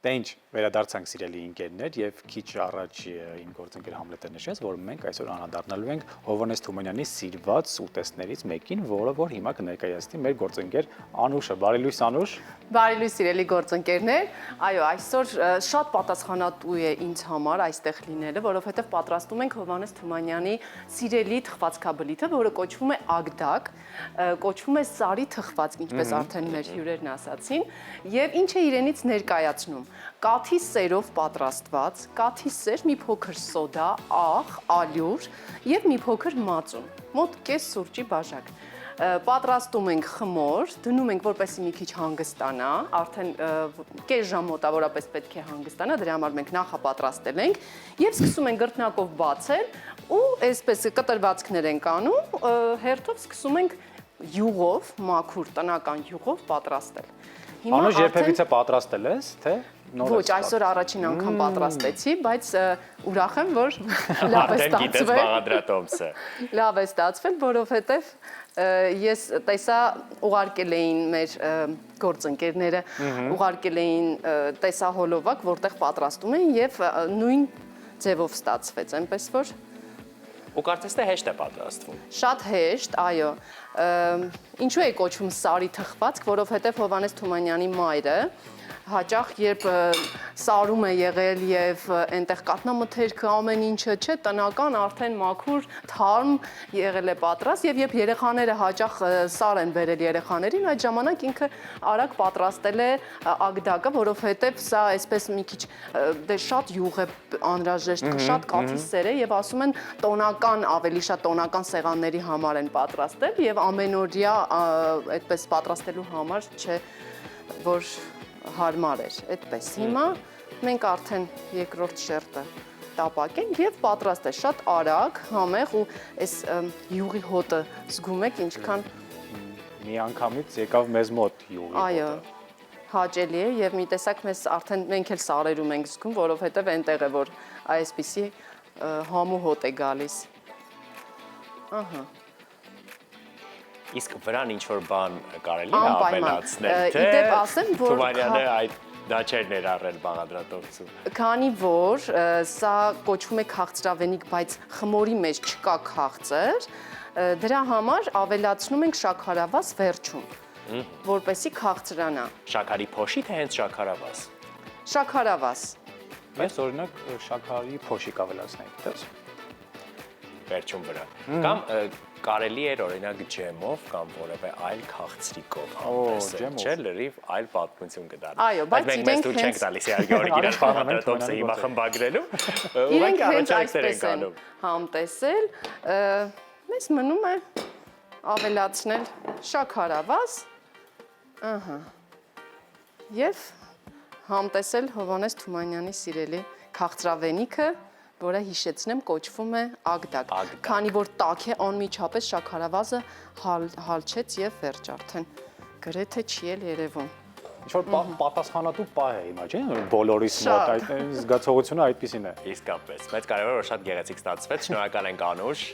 Դե ինչ, վերադարձանք սիրելի ընկերներ եւ քիչ առաջ իմ գործընկեր Համլետը նշեց, որ մենք այսօր անդրադառնալու ենք Հովհաննես Թումանյանի սիրված ուտեստներից մեկին, որը որ հիմա կներկայացնի մեր գործընկեր Անուշը։ Բարի լույս Անուշ։ Բարի լույս սիրելի գործընկերներ։ Այո, այսօր շատ պատասխանատու է ինձ համար այստեղ լինելը, որովհետև պատրաստում ենք Հովհաննես Թումանյանի սիրելի թխվածքաբլիթը, որը կոչվում է ագդակ, կոչվում է սարի թխվածք, ինչպես արդեն մեր հյուրերն ասացին, եւ ինչ է իրենից ներկայացնում։ Կաթի սերով պատրաստված, կաթի սեր, մի փոքր սոդա, աղ, ալյուր եւ մի փոքր մածուն, մոտ կես սուրճի բաժակ։ Պատրաստում ենք խմոր, դնում ենք որպեսզի մի քիչ հանգստանա, արդեն կես ժամ մոտավորապես պետք է հանգստանա, դրա համար մենք նախապատրաստել ենք եւ սկսում ենք գրտնակով բացել ու այսպես կտրվածքներ ենք անում, հերթով սկսում ենք յուղով, մաքուր տնական յուղով պատրաստել։ Անուշ երբևիցե պատրաստել ես, թե Ոչ, այսօր առաջին անգամ պատրաստեցի, բայց ուրախ եմ, որ լավ է ստացվել։ Լավ է ստացվել, որովհետև ես տեսա ուղարկել էին մեր գործընկերները, ուղարկել էին տեսահոլովակ, որտեղ պատրաստում են եւ նույն ձևով ստացվեց, այնպես որ Ու կարծես թե հեշտ է պատրաստվում։ Շատ հեշտ, այո։ Ինչու է կոչվում սարի թխվածք, որովհետև Հովհաննես Թումանյանի մայրը հաճախ երբ սարում է եղել եւ այնտեղ կատնամթերքը ամեն ինչը չէ տնական արդեն մաքուր թարմ եղել է պատրաստ եւ երբ երեխաները հաճախ սար են բերել երեխաներին այդ ժամանակ ինքը արագ պատրաստել է ագդակը որովհետեւ սա այսպես մի քիչ դե շատ յուղ է անհրաժեշտ շատ կաթի սեր է եւ ասում են տոնական ավելի շատ տոնական սեղանների համար են պատրաստել եւ ամենօրյա այդպես պատրաստելու համար չէ որ հարմար էր, այդպես հիմա մենք արդեն երկրորդ շերտը տապակենք եւ պատրաստ է շատ արագ, համեղ ու այս յուղի հոտը զգում եք ինչքան մի անգամից եկավ մեզ մոտ յուղի հոտը։ Այո, հաճելի է եւ մի տեսակ մեզ արդեն մենք էլ սարերում ենք զգում, որովհետեւ այնտեղ է որ այսպիսի համու հոտ է գալիս։ Ահա Իսկ վրան ինչ-որ բան կարելի է ավելացնել, թե Իդեպ ասեմ, որ Թումանյանը այդ դա չէր ներառել բաղադրատոմսում։ Քանի որ սա կոչվում է քաղցրավենիք, բայց խմորի մեջ չկա քաղցր, դրա համար ավելացնում ենք շաքարավազ վերջում, որպեսզի քաղցրանա։ Շաքարի փոշի թե հենց շաքարավազ։ Շաքարավազ։ Ես օրինակ շաքարի փոշիկ ավելացնեի, դες։ Վերջում վրա։ Կամ կարելի էր օրինակ ջեմով կամ որևէ այլ քաղցրիկով համեսել, չէ՞ լրիվ այլ պատմություն կդառնա։ Այո, բայց մենք մեզ դուր չենք տալիս իհարկե օրինակ իրար բաղադրատոմսը հիմա խմբագրելու։ Ուղղակի առաջարկներ ենք անում։ Համտեսել, մեզ մնում է ավելացնել շաքարավազ, ահա։ Եվ համտեսել Հովհաննես Թումանյանի սիրելի քաղցրավենիքը, որը հիշեցնեմ կոչվում է ագդակ, քանի որ տաք է անմիջապես շաքարավազը հալչեց եւ վերջ արդեն գրեթե չի էլ երևում։ Ինչ-որ պատասխանատու պահ է հիմա, չէ՞, բոլորիս մոտ այդ զգացողությունը այդպեսին է։ Իսկապես, բայց կարևորը որ շատ գեղեցիկ ստացվեց, շնորհակալ ենք Անուշ։